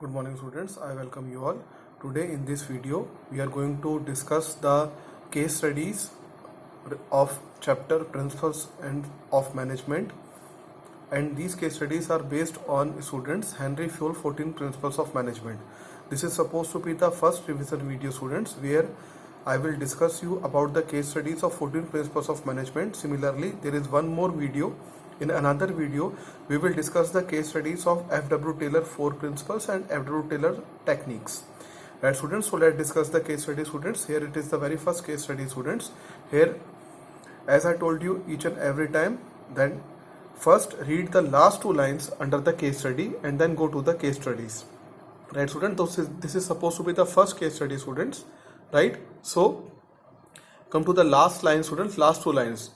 Good morning students, I welcome you all. Today in this video we are going to discuss the case studies of chapter Principles and of Management, and these case studies are based on students Henry Fayol 14 Principles of Management. This is supposed to be the first revision video students where I will discuss you about the case studies of 14 Principles of Management. Similarly, there is one more video. In another video, we will discuss the case studies of F.W. Taylor 4 principles and F.W. Taylor techniques. Right students, so let's discuss the case study students. Here it is the very first case study students. Here, as I told you each and every time, then first read the last two lines under the case study and then go to the case studies. Right students, this is supposed to be the first case study students, right? So come to the last line students, last two lines.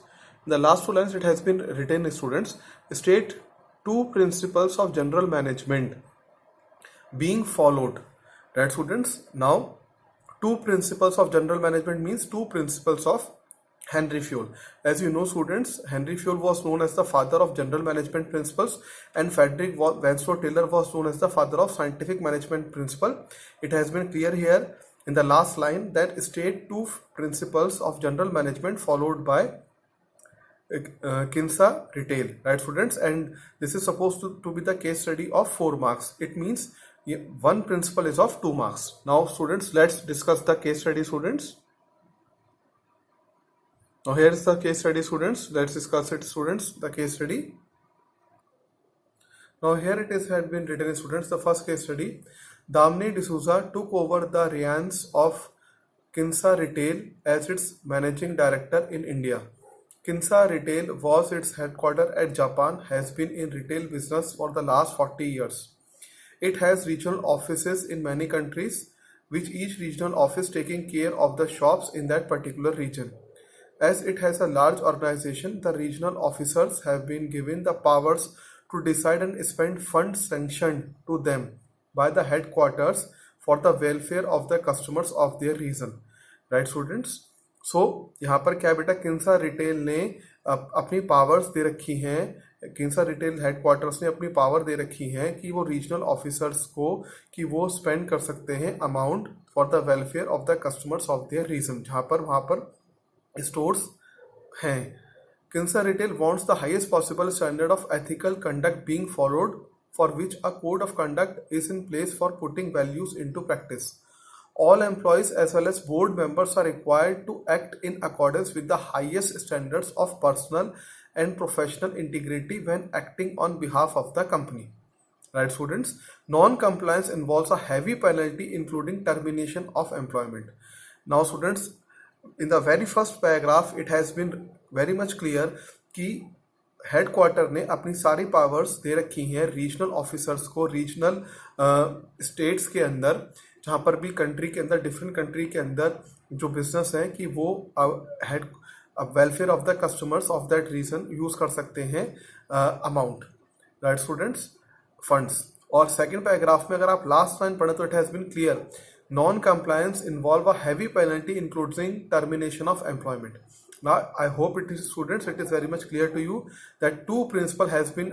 In the last two lines it has been written students, state two principles of general management being followed. Right students, now two principles of general management means two principles of Henry Fayol. As you know students, Henry Fayol was known as the father of general management principles and Frederick Winslow Taylor was known as the father of scientific management principle. It has been clear here in the last line that state two principles of general management followed by Kinsa Rittel, right students, and this is supposed to be the case study of 4 marks. It means one principle is of 2 marks. Now students, let's discuss the case study students. Now here is the case study students. Let's discuss it students, the case study. Now here it is had been written students, the first case study. Damni D'Souza took over the reins of Kinsa Rittel as its managing director in India. Kinsa Rittel was its headquarters at Japan, has been in retail business for the last 40 years. It has regional offices in many countries, with each regional office taking care of the shops in that particular region. As it has a large organization, the regional officers have been given the powers to decide and spend funds sanctioned to them by the headquarters for the welfare of the customers of their region. Right students? सो यहाँ पर क्या बेटा, किंसा retail ने अपनी powers दे रखी हैं, Kinsa retail headquarters ने अपनी पावर दे रखी हैं कि वो रीजनल ऑफिसर्स को कि वो स्पेंड कर सकते हैं amount for the welfare of the customers of their region, जहाँ पर वहाँ पर स्टोर्स हैं. Kinsa retail wants the highest possible standard of ethical conduct being followed for which a code of conduct is in place for putting values into practice. All employees as well as board members are required to act in accordance with the highest standards of personal and professional integrity when acting on behalf of the company. Right students? Non-compliance involves a heavy penalty including termination of employment. Now students, in the very first paragraph it has been very much clear कि headquarter ने अपनी सारी powers दे रखी हैं regional officers को, regional states के अंदर, जहाँ पर भी कंट्री के अंदर, डिफरेंट कंट्री के अंदर जो बिजनेस है कि वो head welfare of the customers of that region use कर सकते हैं अमाउंट, राइट स्टूडेंट्स, फंड्स. और सेकंड पैराग्राफ में अगर आप लास्ट लाइन पढ़े तो it has been clear, non compliance involve a heavy penalty including termination of employment. Now I hope it is students, it is very much clear to you that two principle has been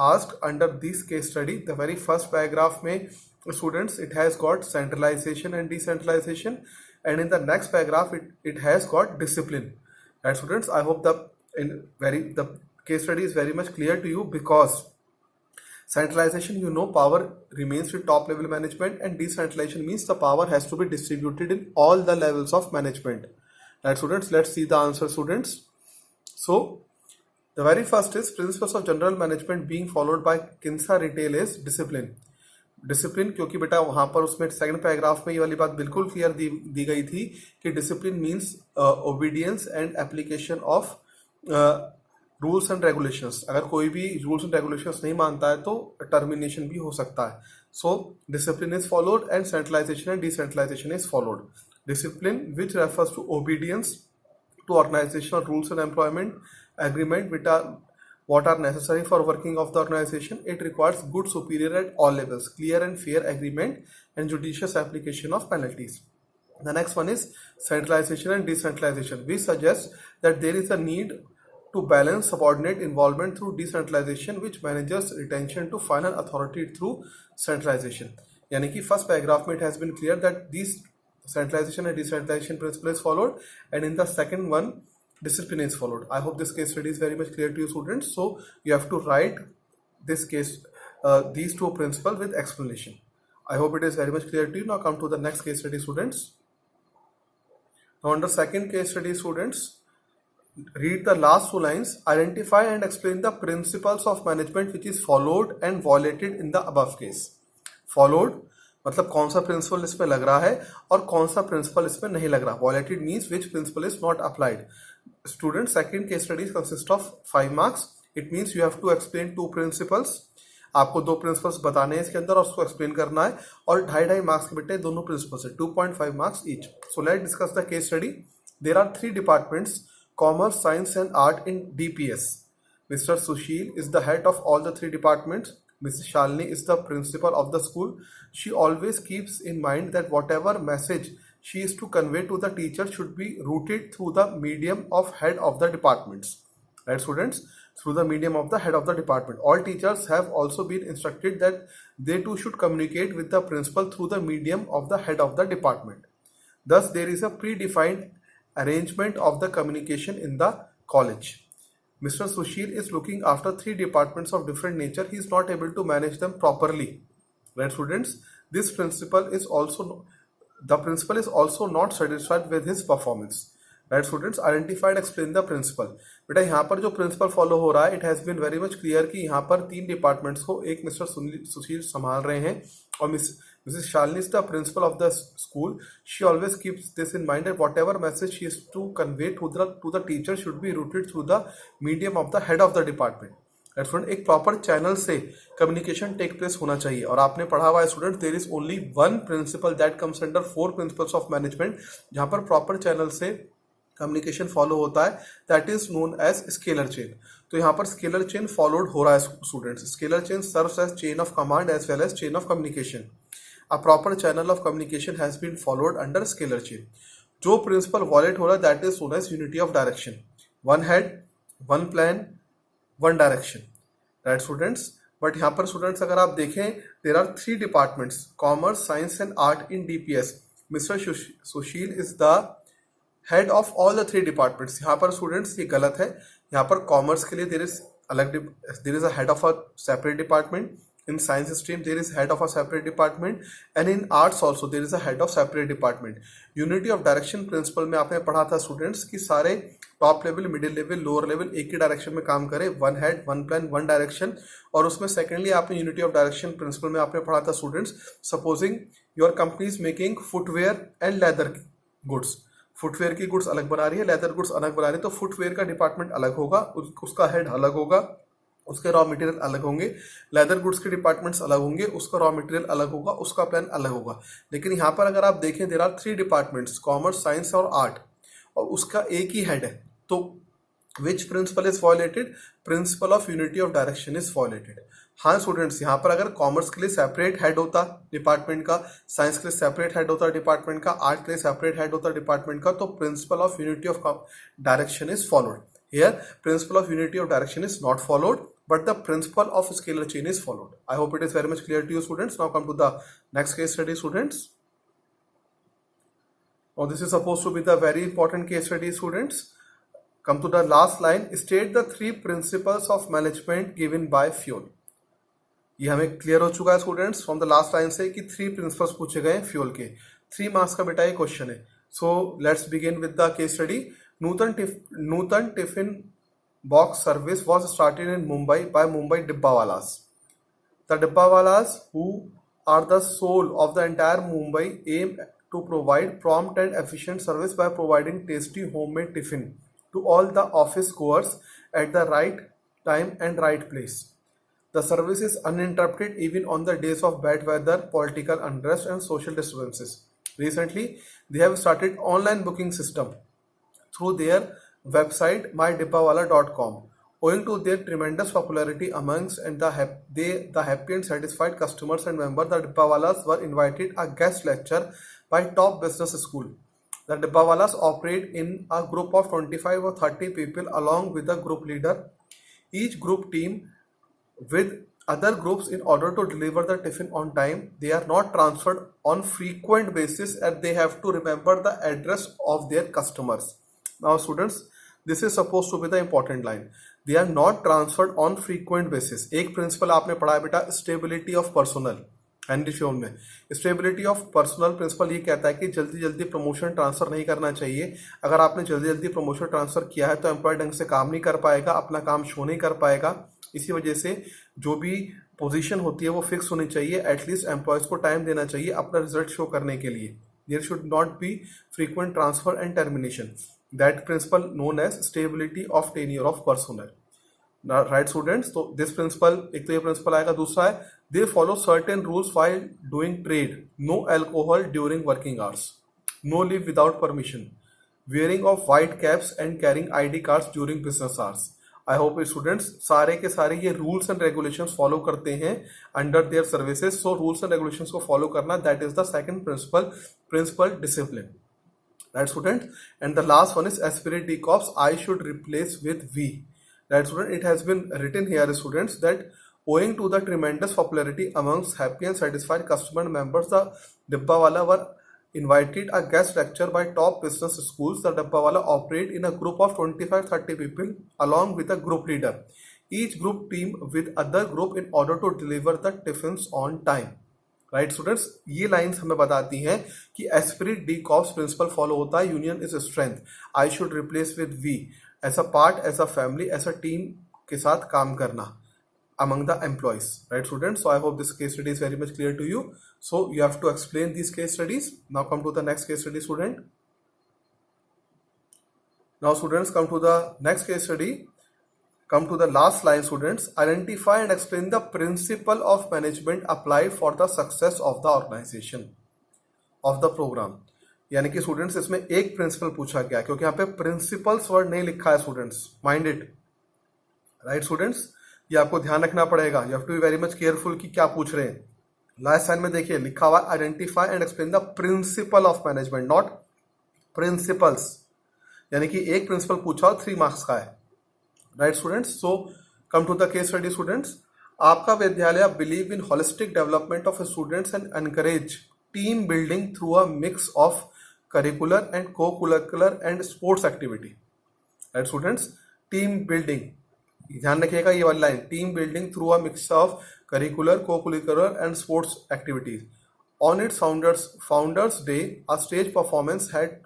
asked under this case study. The very first paragraph में students it has got centralization and decentralization, and in the next paragraph it has got discipline. Right students, I hope the case study is very much clear to you, because centralization, you know, power remains with top level management, and decentralization means the power has to be distributed in all the levels of management. Right students, let's see the answer students. So the very first is principles of general management being followed by Kinsa Rittel is discipline. Discipline, क्योंकि बेटा वहाँ पर उसमें second paragraph में ये वाली बात बिल्कुल क्लियर दी गई थी कि discipline means obedience and application of rules and regulations. अगर कोई भी रूल्स एंड रेगुलेशंस नहीं मानता है तो टर्मिनेशन भी हो सकता है. So discipline is followed and centralization and decentralization is followed. Discipline, which refers to obedience to organizational rules and employment agreement what are necessary for working of the organization. It requires good superior at all levels, clear and fair agreement, and judicious application of penalties. The next one is centralization and decentralization. We suggest that there is a need to balance subordinate involvement through decentralization, which manages retention to final authority through centralization. यानी कि first paragraph में it has been clear that this centralization and decentralization principle is followed, and in the second one discipline is followed. I hope this case study is very much clear to you students. So you have to write this case these two principles with explanation. I hope it is very much clear to you. Now come to the next case study students. Now under second case study students, read the last two lines, identify and explain the principles of management which is followed and violated in the above case. Followed मतलब कौन सा principal इसमें लग रहा है और कौन सा प्रिंसिपल इसमें नहीं लग रहा. Violated means which principle is not applied. Students, second case study consists of 5 marks. It means you have to explain 2 principles. आपको 2 प्रिंसिपल्स बताने हैं इसके अंदर और उसको एक्सप्लेन करना है, और 2.5 मार्क्स के बेटे दोनों प्रिंसिपल्स है, 2.5 marks each. So let discuss the case study. There are 3 departments, commerce, science and art in DPS. Mr. Sushil is the head of all the 3 departments. Mrs. Shalini is the principal of the school. She always keeps in mind that whatever message she is to convey to the teacher should be routed through the medium of head of the departments. Right, students? Through the medium of the head of the department. All teachers have also been instructed that they too should communicate with the principal through the medium of the head of the department. Thus, there is a predefined arrangement of the communication in the college. Mr. Sushil is looking after 3 departments of different nature. He is not able to manage them properly. Right, students? The principal is also not satisfied with his performance. Right, students? Identify and explain the principal. बेटा यहाँ पर जो principle follow हो रहा है, it has been very much clear कि यहाँ पर 3 डिपार्टमेंट्स को एक मिस्टर सुशील संभाल रहे हैं, और Mrs. Shalini is the principal of the school. She always keeps this in mind that whatever message she is to convey to the teacher should be routed through the medium of the head of the department. Student, एक proper channel से communication take place होना चाहिए. और आपने पढ़ा हुआ है student, there is only one principle that comes under 4 principles of management, जहां पर प्रॉपर चैनल से कम्युनिकेशन फॉलो होता है, that is known as scalar chain. तो यहाँ पर स्केलर चेन फॉलोड हो रहा है students. Scalar chain serves as chain of command as well as chain of communication. A proper channel of communication has been followed under scalar chain. जो principle violate हो रहा है, that is known as unity of direction. 1 head, 1 plan, 1 direction. Right students? But यहाँ पर students अगर आप देखें, there are 3 departments, commerce, science and art in DPS. Mister Sushil is the head of all the 3 departments. यहाँ पर students ये गलत है. यहाँ पर कॉमर्स के लिए there is a head of a separate department. In science stream there is head of a separate department, and in arts also there is a head of separate department. Unity of direction principle में आपने पढ़ा था students कि सारे top level, middle level, lower level एक ही direction में काम करे, 1 हेड, 1 प्लान, 1 डायरेक्शन. और उसमें सेकेंडली आपने यूनिटी ऑफ डायरेक्शन प्रिंसिपल में आपने पढ़ा था students, supposing your company is making footwear and leather goods. Footwear की गुड्स अलग बना रही है, लेदर गुड्स अलग बना रही है, तो फुटवेयर का डिपार्टमेंट अलग होगा, उसका हेड अलग होगा, उसके रॉ मटेरियल अलग होंगे. लेदर गुड्स के डिपार्टमेंट्स अलग होंगे, उसका रॉ मटेरियल अलग होगा, उसका प्लान अलग होगा. लेकिन यहाँ पर अगर आप देखें, there are 3 departments, commerce, science और आर्ट, और उसका एक ही हेड है. तो which principle is violated? Principle of unity of direction is violated. हाँ स्टूडेंट्स, यहाँ पर अगर कॉमर्स के लिए सेपरेट हेड होता डिपार्टमेंट का, साइंस के लिए सेपरेट हेड होता डिपार्टमेंट का, आर्ट के लिए सेपरेट हेड होता डिपार्टमेंट का, तो principle of unity of direction is followed. Here, principle of unity of direction is not followed, but the principle of scalar chain is followed. I hope it is very much clear to you students. Now come to the next case study students. Now this is supposed to be the very important case study students. Come to the last line. State the 3 principles of management given by fuel. ये हमें clear हो चुका है students from the last line से कि 3 principles पूछे गए fuel के. 3 मार्क्स का बेटा ये क्वेश्चन है. So let's begin with the case study. Nutan Tiffin box service was started in Mumbai by Mumbai Dibbawalas. The Dibbawalas, who are the soul of the entire Mumbai, aim to provide prompt and efficient service by providing tasty homemade tiffin to all the office goers at the right time and right place. The service is uninterrupted even on the days of bad weather, political unrest and social disturbances. Recently, they have started online booking system through their website mydibbawala.com. Owing to their tremendous popularity amongst and the happy and satisfied customers and members, the Dibbawalas were invited a guest lecture by top business school. The Dibbawalas operate in a group of 25 or 30 people along with the group leader. Each group team with other groups in order to deliver the tiffin on time. They are not transferred on frequent basis and they have to remember the address of their customers. Now students, this is supposed to be the important line. They are not transferred on frequent basis. एक principal आपने पढ़ा है बेटा, stability of personal and में stability of personal principal ये कहता है कि जल्दी जल्दी प्रमोशन ट्रांसफर नहीं करना चाहिए. अगर आपने जल्दी जल्दी प्रमोशन ट्रांसफर किया है तो एम्प्लॉय ढंग से काम नहीं कर पाएगा, अपना काम शो नहीं कर पाएगा. इसी वजह से जो भी पोजीशन होती है वो फिक्स होनी चाहिए. एटलीस्ट एम्प्लॉयज को टाइम देना चाहिए अपना रिजल्ट शो करने के लिए. There should not be frequent transfer and termination. That principle known as stability of tenure of personnel. Right students, तो दिस प्रिंसिपल, एक तो ये प्रिंसिपल आएगा. दूसरा है they follow certain rules while doing trade. No alcohol during working hours, no leave without permission, wearing of white caps and carrying ID cards during business hours. I hope students सारे के सारे ये rules and regulations follow करते हैं under their services. So rules and regulations को follow करना, that is the second principle discipline. Right student, and the last one is esprit de corps I should replace with we. Right student, it has been written here students that owing to the tremendous popularity amongst happy and satisfied customer members, the Dabbawala were invited a guest lecture by top business schools. The Dabbawala operate in a group of 25-30 people along with a group leader. Each group team with other group in order to deliver the tiffins on time. Right students, ये lines हमें बताती हैं कि esprit de corps principle follow होता है. Union is strength, I should replace with we, as a part, as a family, as a team के साथ काम करना among the employees. Right students, so I hope this case study is very much clear to you. So you have to explain these case studies. Now come to the next case study student. Now students, come to the next case study. Come to the last line students. Identify and explain the principle of management applied for the success of the organization of the program. यानी कि students इसमें एक principal पूछा गया क्योंकि यहाँ पे principles word नहीं लिखा है students, mind it. Right students, ये आपको ध्यान रखना पड़ेगा. You have to be very much careful कि क्या पूछ रहे हैं. लास्ट लाइन में देखिए लिखा हुआ identify and explain the principle of management, not principles. यानी कि एक प्रिंसिपल पूछा और 3 मार्क्स का है. Right students, so come to the case study students. आपका विद्यालय believe in holistic development of students and encourage team building through a mix of curricular and co-curricular and sports activity. Right students, team building, ध्यान रखिएगा ये वाली लाइन, team building through a mix of curricular, co-curricular and sports activities. On its founder's day a stage performance had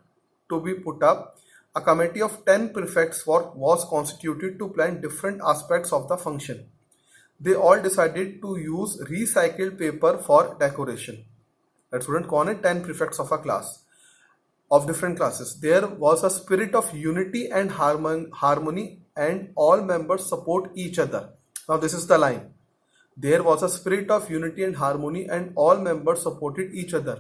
to be put up. A committee of 10 prefects was constituted to plan different aspects of the function. They all decided to use recycled paper for decoration. That student कौन है? 10 prefects of a class of different classes. There was a spirit of unity and harmony and all members support each other. Now this is the line. There was a spirit of unity and harmony and all members supported each other.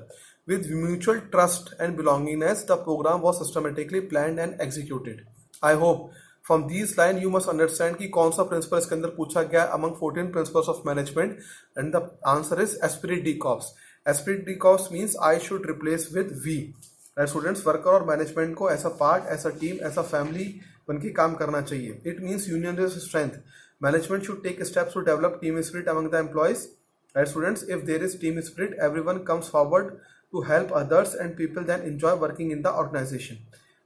With mutual trust and belongingness, the program was systematically planned and executed. I hope from these lines you must understand कि कौन सा principal इसके अंदर पूछा गया among 14 principles of management, and the answer is Esprit de Corps. Esprit de Corps means I should replace with we. Right students, worker और management को ऐसा पार्ट, ऐसा टीम, ऐसा फैमिली बन के काम करना चाहिए. It means union is strength. Management should take steps to develop team spirit among the employees. Right students, if there is team spirit, everyone comes forward to help others and people then enjoy working in the organization.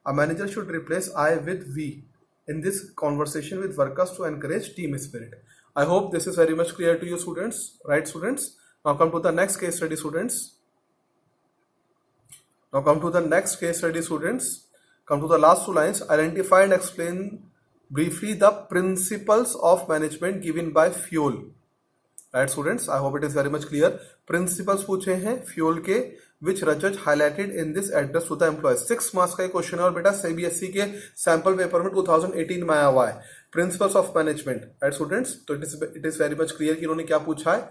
A manager should replace I with we in this conversation with workers to encourage team spirit. I hope this is very much clear to you students. Right students, now come to the next case study students. Now come to the next case study students. Come to the last 2 lines. Identify and explain briefly the principles of management given by fuel. Right students, I hope it is very much clear. Principles पूछे हैं fuel के, which Rajat highlighted in this address to the employees. 6 marks का question है और बेटा CBSE के sample paper में 2018 में आया हुआ है. Principles of management. Right students, तो it is very much clear कि इन्होंने क्या पूछा है.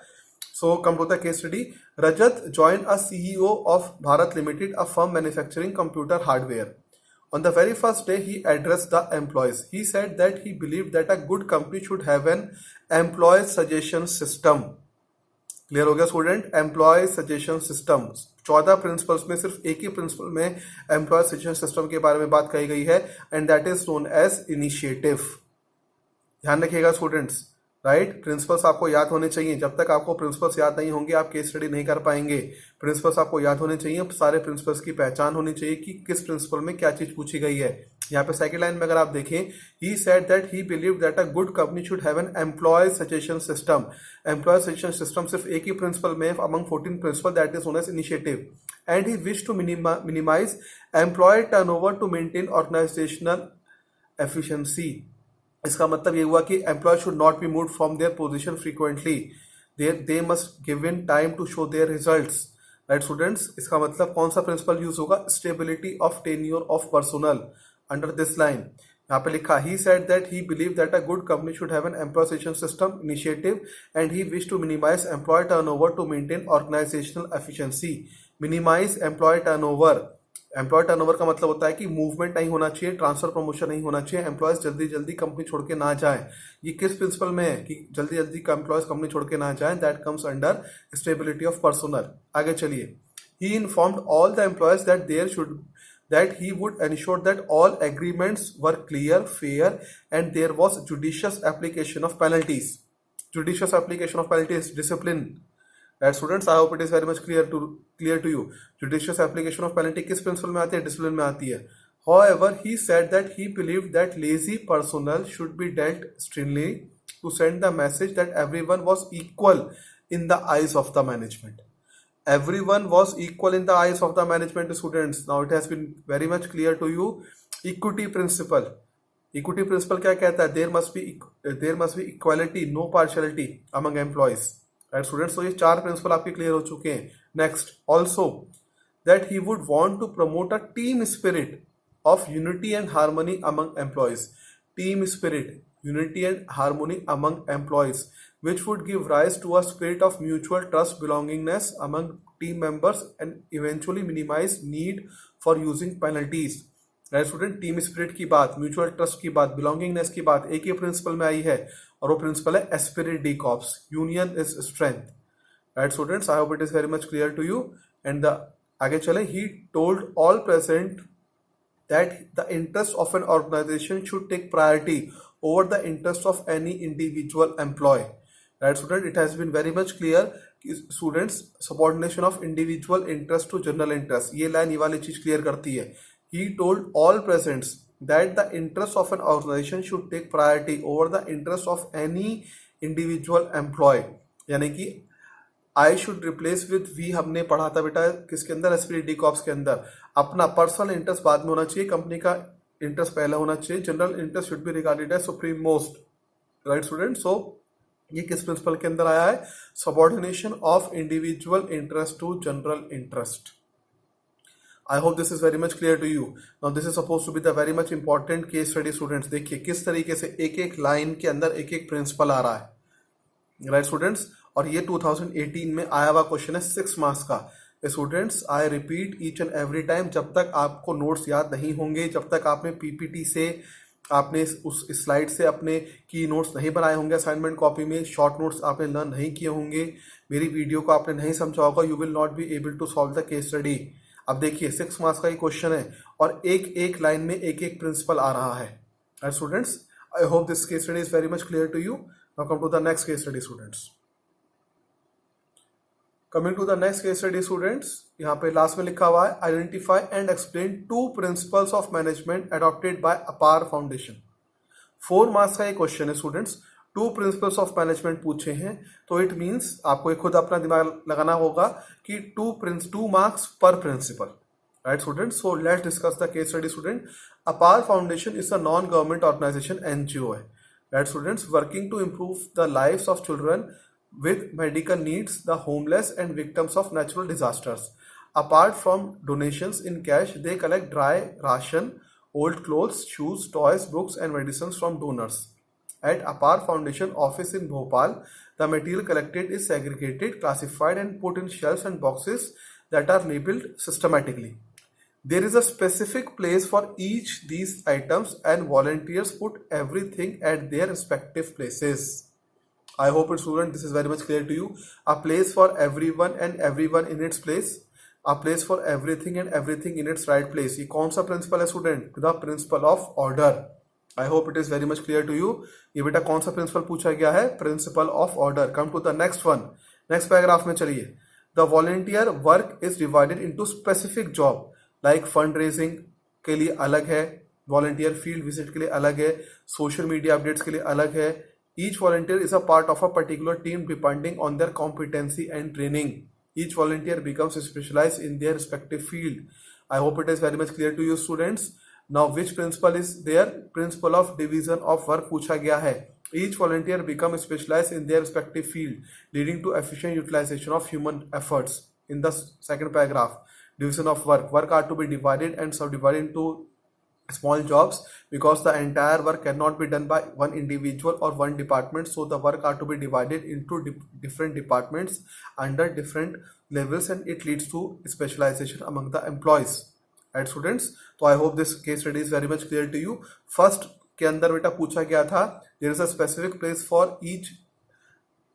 So come to the case study. Rajat joined a CEO of Bharat Limited, a firm manufacturing computer hardware. On the very first day, he addressed the employees. He said that he believed that a good company should have an employee suggestion system. Clear हो गया student? Employee suggestion system. 14 principles में सिर्फ एक ही principle में employee suggestion system के बारे में बात कही गई है, and that is known as initiative. ध्यान रखिएगा स्टूडेंट्स. राइट। प्रिंसिपल्स आपको याद होने चाहिए, जब तक आपको प्रिंसिपल्स याद नहीं होंगे आप केस स्टडी नहीं कर पाएंगे। प्रिंसिपल्स आपको याद होने चाहिए, सारे प्रिंसिपल्स की पहचान होनी चाहिए कि किस प्रिंसिपल में क्या चीज पूछी गई है। यहाँ पे सेकंड लाइन में अगर आप देखें, he said that he believe that a good company should have an employee suggestion system. Employee suggestion system सिर्फ एक ही प्रिंसिपल में among 14 principle, that is known as initiative. And he wish to minimise employee turnover to maintain organisational efficiency. इसका मतलब ये हुआ कि employee should not be move from their position frequently, they must give in time to show their results. Right students, इसका मतलब कौन सा principle use होगा? Stability of tenure of personnel. Under this line यहाँ पे लिखा, he said that he believe that a good company should have an employee suggestion system initiative and he wish to minimise employee turnover to maintain organisational efficiency. Minimise employee turnover, employee turnover का मतलब होता है कि movement नहीं होना चाहिए, transfer promotion नहीं होना चाहिए, एम्प्लॉयज जल्दी जल्दी कंपनी छोड़ के ना जाए। ये किस प्रिंसिपल में है कि जल्दी जल्दी एम्प्लॉयज कंपनी छोड़ के ना जाए? That comes under stability of personal. आगे चलिए, he informed all the employees that he would ensure that all agreements were clear, fair, and there was judicious application of penalties. Judicious application of penalties, discipline. Right, students, I hope it is very much clear to you. Judicious application of penalty किस principal में आती है? Discipline में आती है। However, he said that he believed that lazy personnel should be dealt sternly to send the message that everyone was equal in the eyes of the management. Everyone was equal in the eyes of the management, students. Now it has been very much clear to you. Equity principle. Equity principle क्या कहता है? There must be equality, no partiality among employees. Right, students? तो ये चार principal आपके clear हो चुके हैं। Next, also that he would want to promote a team spirit of unity and harmony among employees. Team spirit, unity and harmony among employees, which would give rise to a spirit of mutual trust, belongingness among team members and eventually minimize need for using penalties. Right student, team spirit की बात, mutual trust की बात, belongingness की बात एक ही principle में आई है और वो प्रिंसिपल है esprit de corps, union is strength. Right students, I hope it is very much clear to you. And the आगे चले, he told all present that the interest of an organization should take priority over the interest of any individual employee. Right, student, it has been very much clear, students, subordination of individual interest to general interest, ये line ये वाली चीज clear करती है। He told all presents that the interest of an organization should take priority over the interest of any individual employee, यानी कि I should replace with we हमने पढ़ा था बेटा किसके अंदर? एस्पिरिट डी कॉप्स के अंदर। अपना पर्सनल इंटरेस्ट बाद में होना चाहिए, कंपनी का इंटरेस्ट पहले होना चाहिए। General interest should be regarded as supreme most. Right student, so ये किस प्रिंसिपल के अंदर आया है? Subordination of individual interest to general interest. I hope this is very much clear to you. Now this is suppose to be the very much important case study students. देखिए किस तरीके से एक एक लाइन के अंदर एक एक प्रिंसिपल आ रहा है। राइट स्टूडेंट्स, और ये 2018 में आया हुआ क्वेश्चन है 6 मार्क्स का। Students, I repeat each and every time, जब तक आपको नोट्स याद नहीं होंगे, जब तक आपने पीपीटी से, आपने उस स्लाइड से अपने की नोट्स नहीं बनाए होंगे, असाइनमेंट कॉपी में शॉर्ट नोट्स आपने लर्न नहीं किए होंगे, मेरी वीडियो को आपने नहीं समझा होगा, you will not be able to solve the case study. अब देखिए 6 मार्क्स का ये क्वेश्चन है और एक एक लाइन में एक एक प्रिंसिपल आ रहा है। Students, I hope this case study is very much clear to you. Now come to the next case study students. Coming to the next case study students, यहाँ पे लास्ट में लिखा हुआ है, identify and explain 2 principles of management adopted by Apar foundation. 4 marks का ये question है students. 2 principles of management पूछे हैं, तो इट मीन्स आपको खुद अपना दिमाग लगाना होगा कि 2 मार्क्स पर principle. Right students, so let's discuss the case study student. Apar foundation is a non government organisation, NGO है। Right students, working to improve the lives of children with medical needs, the homeless and victims of natural disasters. Apart from donations in cash, they collect dry ration, old clothes, shoes, toys, books and medicines from donors. At Apar Foundation office in Bhopal, the material collected is segregated, classified and put in shelves and boxes that are labeled systematically. There is a specific place for each these items and volunteers put everything at their respective places. I hope it student this is very much clear to you. A place for everyone and everyone in its place. A place for everything and everything in its right place. ये कौन सा principle है student? The principle of order. I hope it is very much clear to you. ये बेटा कौन सा principle पूछा गया है? Principle of order. Come to the next one, next paragraph में चलिए। The volunteer work is divided into specific job, like fund raising के लिए अलग है, वॉलंटियर फील्ड विजिट के लिए अलग है, सोशल मीडिया अपडेट्स के लिए अलग है। Each volunteer is a part of a particular team depending on their competency and training. Each volunteer becomes specialized in their respective field. I hope it is very much clear to you students. Now which principle is there? Principle of division of work पूछा गया है। Each volunteer becomes specialized in their respective field, leading to efficient utilization of human efforts. In the second paragraph, division of work. Work are to be divided and subdivided into small jobs because the entire work cannot be done by one individual or one department, so the work are to be divided into different departments under different levels and it leads to specialization among the employees. Right students, so I hope this case study is very much clear to you. First के अंदर बेटा पूछा गया था there is a specific place for each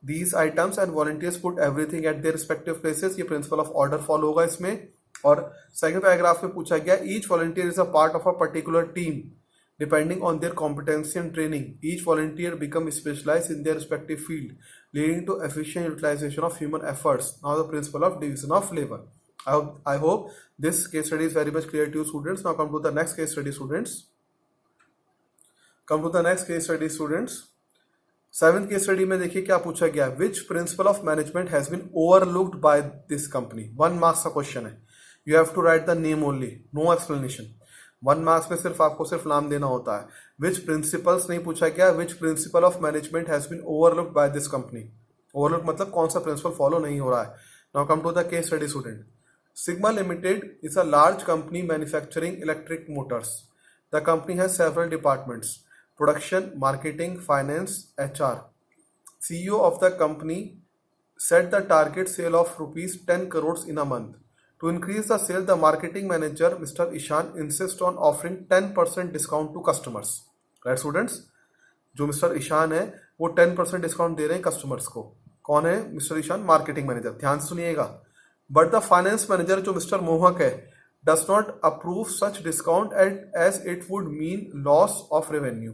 these items and volunteers put everything at their respective places. ये principle of order follow होगा इसमें। और सेकंड पैराग्राफ में पूछा गया each volunteer is a part of a particular team depending on their competency and training. Each volunteer become specialise in their respective field leading to efficient utilisation of human efforts. Now the principle of division of labour. I hope this case study is very much clear to you students. Now come to the next case study students. Come to the next case study students. Seventh case study में देखिए क्या पूछा गया, which principle of management has been overlooked by this company. 1 marks का question है, you have to write the name only, no explanation. 1 marks में सिर्फ आपको सिर्फ नाम देना होता है। विच प्रिंसिपल्स नहीं पूछा गया, which principle of management has been overlooked by this company. Overlook मतलब कौन सा प्रिंसिपल फॉलो नहीं हो रहा है। Now come to the case study student. Sigma limited is a large company manufacturing electric motors. The company has several departments, production, marketing, finance, HR. CEO of the company set the target sale of rupees 10 crores in a month. To increase the sale, the marketing manager, Mr. Ishan, insists on offering 10% discount to customers. Right students? जो mister Ishan है वो 10% discount दे रहे हैं customers को। कौन है? Mister Ishaan, marketing manager. ध्यान से सुनिएगा। बट द फाइनेंस मैनेजर जो मिस्टर मोहक है does not approve such discount as it would mean loss of revenue.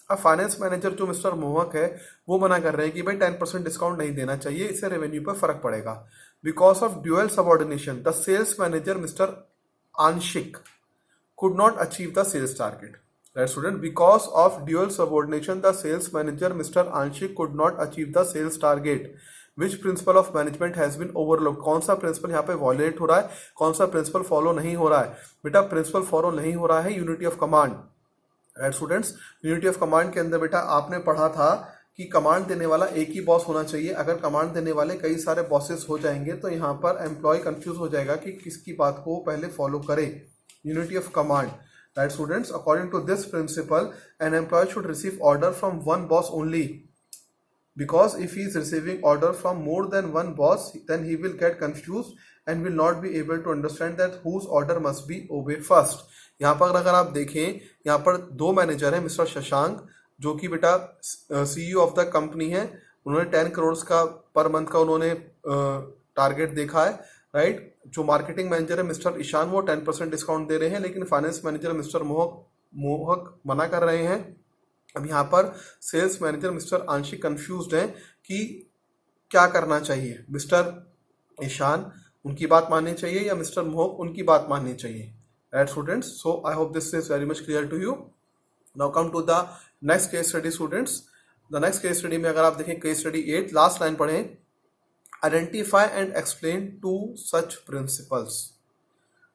अब फाइनेंस मैनेजर जो मिस्टर मोहक है वो मना कर रहे हैं कि भाई 10% डिस्काउंट नहीं देना चाहिए, इससे रेवेन्यू पर फर्क पड़ेगा। Because of dual subordination the sales manager mister Anshik could not achieve the sales target. Right student, because of dual subordination the sales manager Mr. Anshik could not achieve the sales target. Which principle of management has been overlooked? कौन सा principal यहाँ पे wallet हो रहा है, कौन सा principle follow नहीं हो रहा है? बेटा प्रिंसिपल फॉलो नहीं हो रहा है unity of command. Right students, unity of command के अंदर बेटा आपने पढ़ा था कि कमांड देने वाला एक ही बॉस होना चाहिए। अगर कमांड देने वाले कई सारे बॉसेस हो जाएंगे तो यहाँ पर एम्प्लॉय कंफ्यूज हो जाएगा कि किसकी बात को पहले फॉलो करे। Unity of command. Right students, according to this principle, an employee should receive order from one boss only. Because if he is receiving order from more than one boss, then he will get confused and will not be able to understand that whose order must be obeyed first. यहाँ पर अगर आप देखें, यहाँ पर दो manager हैं, mister Shashank जो कि बेटा CEO ऑफ द कंपनी है। उन्होंने 10 करोड़ का पर मंथ का उन्होंने टारगेट देखा है। राइट, जो मार्केटिंग मैनेजर है मिस्टर ईशान वो 10% डिस्काउंट दे रहे हैं, लेकिन फाइनेंस मैनेजर मिस्टर मोहक मना कर रहे हैं। अब यहाँ पर सेल्स मैनेजर मिस्टर आंशिक कंफ्यूज्ड हैं कि क्या करना चाहिए, मिस्टर ईशान उनकी बात माननी चाहिए या मिस्टर मोहक उनकी बात माननी चाहिए। Right students, so I hope this is very much clear to you. Now come to the next case study students. The next case study में अगर आप देखें केस स्टडी 8 लास्ट लाइन पढ़ें, identify and explain two such principles.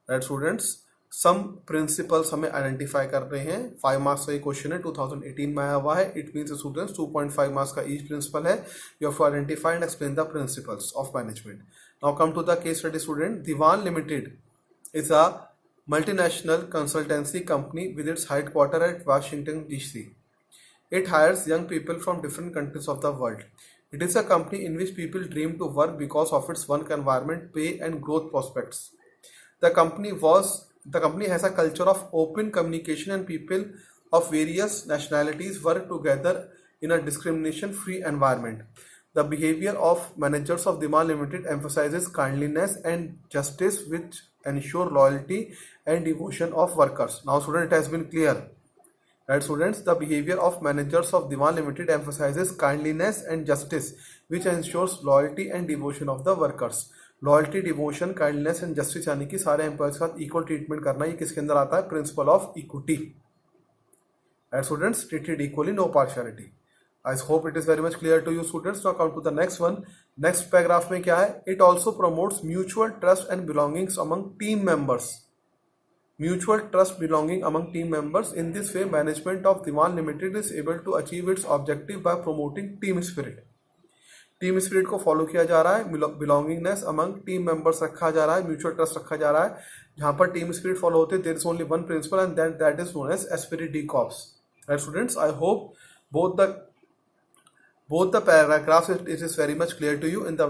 Right students, some principles हमें identify कर रहे हैं। 5 marks का ये क्वेश्चन है, 2018 में आया हुआ है। It means students 2.5 मार्क्स का each principle है। You have to identify and explain the principles of management. Now come to the case study student. Diwan Limited is a multinational consultancy company with its headquarter at Washington DC. It hires young people from different countries of the world. It is a company in which people dream to work because of its work environment, pay, and growth prospects. The company has a culture of open communication and people of various nationalities work together in a discrimination-free environment. The behavior of managers of Diwan Limited emphasizes kindliness and justice, which ensure loyalty and devotion of workers. Now, student, it has been clear. Right, students, the behavior of managers of Diwan Limited emphasizes kindliness and justice, which ensures loyalty and devotion of the workers. Loyalty, devotion, kindness and justice यानी कि सारे employees के साथ equal treatment करना, ये किसके अंदर आता है? Principle of equity. And students, treated equally, no partiality. I hope it is very much clear to you students. Now come to the next one. Next paragraph में क्या है? It also promotes mutual trust and belongings among team members. Mutual trust belonging among team members. In this way, management of Diwan Limited is able to achieve its objective by promoting team spirit. Team spirit को follow किया जा रहा है, belongingness among team members रखा जा रहा है, mutual trust रखा जा रहा है. जहां पर टीम स्पिरिट फॉलो होते हैं, there is only one principle and that is known as esprit de corps. Right students, I hope both the paragraphs it is very much clear to you. In the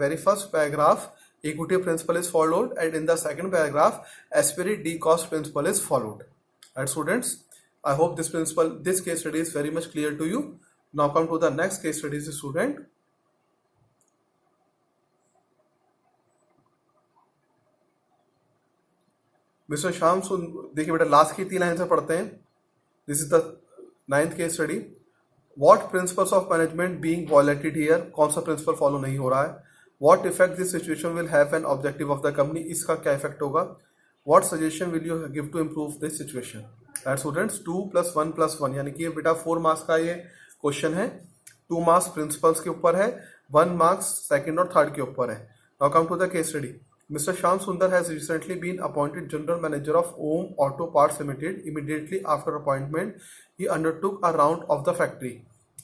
very first paragraph, equity principle is followed, and in the second paragraph, aspirate D cost principle is followed. Right, students, I hope this case study is very much clear to you. Now come to the next case study, student. Mister Shyam देखिए बेटा, last की 3 line से पढ़ते हैं. This is the 9th case study. What principles of management being violated here? कौन सा principle follow नहीं हो रहा है? What effect this situation will have an objective of the company? इसका क्या इफेक्ट होगा? What suggestion will you give to improve this situation? Right, students, 2 + 1 + 1 यानी कि बेटा 4 मार्क्स का ये क्वेश्चन है. 2 मार्क्स प्रिंसिपल्स के ऊपर है, 1 मार्क्स सेकंड और थर्ड के ऊपर है. Now come to the case study. Mr. Shyam Sundar has recently been appointed General Manager of Om Auto Parts Limited. Immediately after appointment, he undertook a round of the factory.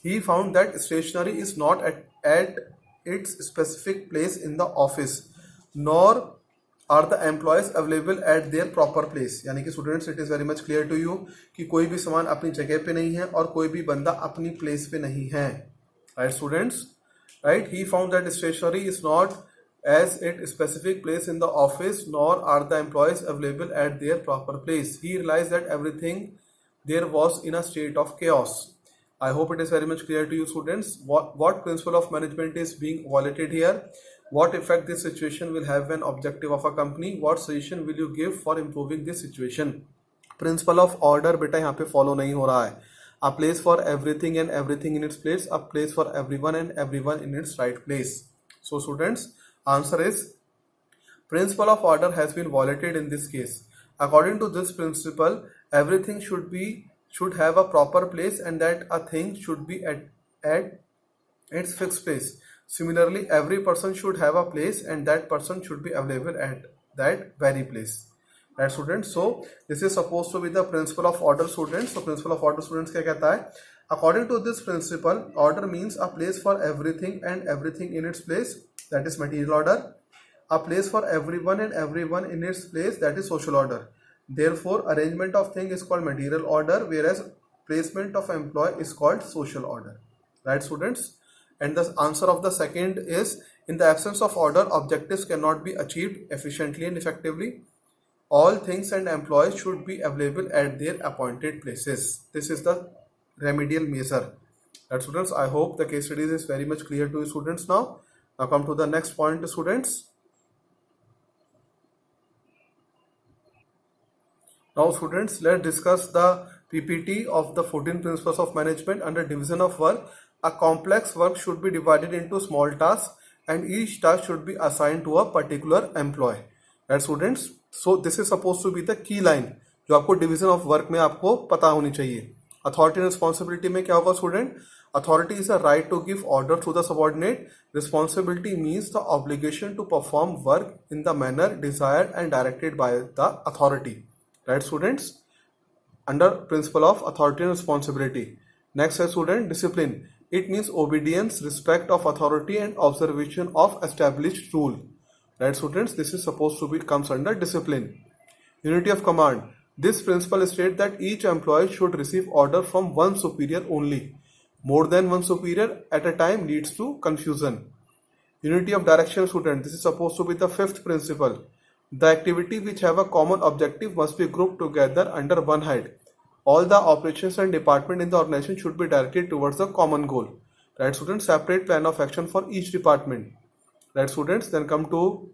He found that stationery is not at its specific place in the office, nor are the employees available at their proper place. यानी कि students, it is very much clear to you कि कोई भी सामान अपनी जगह पे नहीं है और कोई भी बंदा अपनी प्लेस पे नहीं है. Right students, right. He found that stationery is not as its specific place in the office, nor are the employees available at their proper place. He realized that everything there was in a state of chaos. I hope it is very much clear to you students. What principle of management is being violated here? What effect this situation will have an objective of a company? What suggestion will you give for improving this situation? Principle of order बेटा यहाँ पे follow नहीं हो रहा है. A place for everything and everything in its place. A place for everyone and everyone in its right place. So students, answer is principle of order has been violated in this case. According to this principle, everything should have a proper place and that a thing should be at its fixed place. Similarly, every person should have a place and that person should be available at that very place. Right, students? So this is supposed to be the principle of order, students. So principle of order, students, क्या कहता है? According to this principle, order means a place for everything and everything in its place. That is material order. A place for everyone and everyone in its place. That is social order. Therefore, arrangement of thing is called material order, whereas placement of employee is called social order. Right, students? And the answer of the second is, in the absence of order, objectives cannot be achieved efficiently and effectively. All things and employees should be available at their appointed places. This is the remedial measure. Right, students? I hope the case studies is very much clear to you students now. Now come to the next point, students. Now students, let's discuss the PPT of the 14 principles of management. Under division of work, a complex work should be divided into small tasks and each task should be assigned to a particular employee. Right, students? So this is supposed to be the key line जो आपको division of work में आपको पता होनी चाहिए. Authority and responsibility में क्या होगा student? Authority is a right to give order to the subordinate. Responsibility means the obligation to perform work in the manner desired and directed by the authority. Right, students? Under principle of authority and responsibility. Next is student, discipline. It means obedience, respect of authority and observation of established rule. Right, students? This is supposed to be comes under discipline. Unity of command. This principle states that each employee should receive order from one superior only. More than one superior at a time leads to confusion. Unity of direction, student. This is supposed to be the 5th principle. The activity which have a common objective must be grouped together under one head. All the operations and department in the organization should be directed towards a common goal. Right, students? Separate plan of action for each department. Right, students? Then come to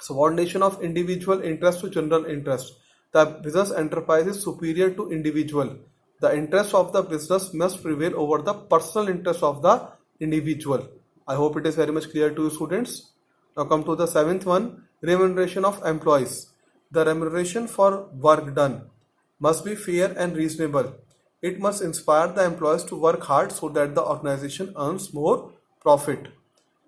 subordination of individual interest to general interest. The business enterprise is superior to individual. The interest of the business must prevail over the personal interest of the individual. I hope it is very much clear to you, students. Now come to the seventh one, remuneration of employees. The remuneration for work done must be fair and reasonable. It must inspire the employees to work hard so that the organization earns more profit.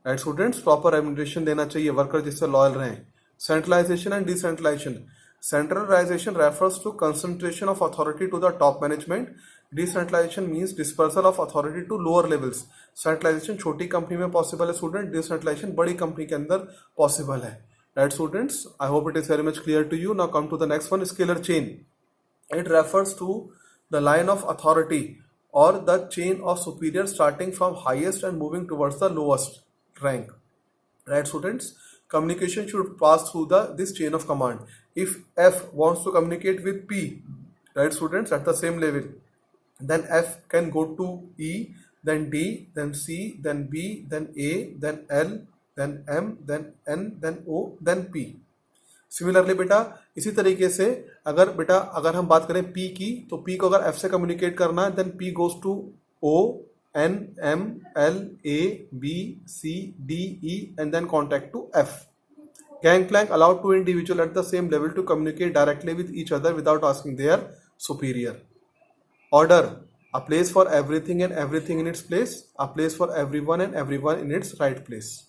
Right, students, proper remuneration देना चाहिए worker जिससे loyal रहें. Centralization and decentralization. Centralization refers to concentration of authority to the top management. Decentralization means dispersal of authority to lower levels. Centralization छोटी company में possible है student, decentralisation बड़ी company के अंदर पॉसिबल है. Right, students, I hope it is very much clear to you. Now come to the next one, scalar chain. It refers to the line of authority or the chain of superior starting from highest and moving towards the lowest rank. Right, students, communication should pass through this chain of command. If F wants to communicate with P, right, students, at the same level, then F can go to E, then D, then C, then B, then A, then L, then M, then N, then O, then P. Similarly बेटा इसी तरीके से अगर हम बात करें P की, तो P को अगर F से कम्युनिकेट करना है, then P goes to O, N, M, L, A, B, C, D, E, and then contact to F. Gangplank allowed two individuals at the same level to communicate directly with each other without asking their superior. Order, a place for everything and everything in its place, a place for everyone and everyone in its right place.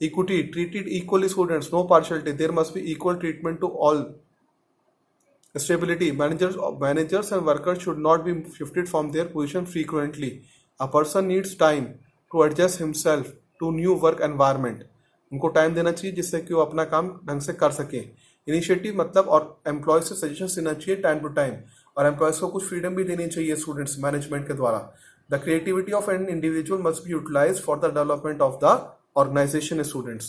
Equity, treated equally students, no partiality, there must be equal treatment to all. Stability, managers and workers should not be shifted from their position frequently. A person needs time to adjust himself to new work environment. उनको time देना चाहिए जिससे कि वो अपना काम ढंग से कर सके. इनिशिएटिव मतलब और एम्प्लॉय से सजेशंस देना चाहिए टाइम टू टाइम, और एम्प्लॉयज को कुछ फ्रीडम भी देनी चाहिए स्टूडेंट्स मैनेजमेंट के द्वारा. The creativity of an individual must be utilised for the development of the organization students.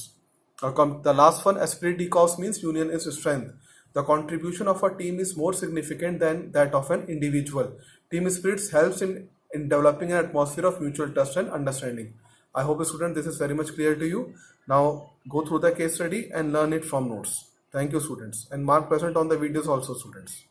The last one, esprit de corps means union is strength. The contribution of a team is more significant than that of an individual. Team spirit helps in developing an atmosphere of mutual trust and understanding. I hope student this is very much clear to you. Now go through the case study and learn it from notes. Thank you students, and mark present on the videos also students.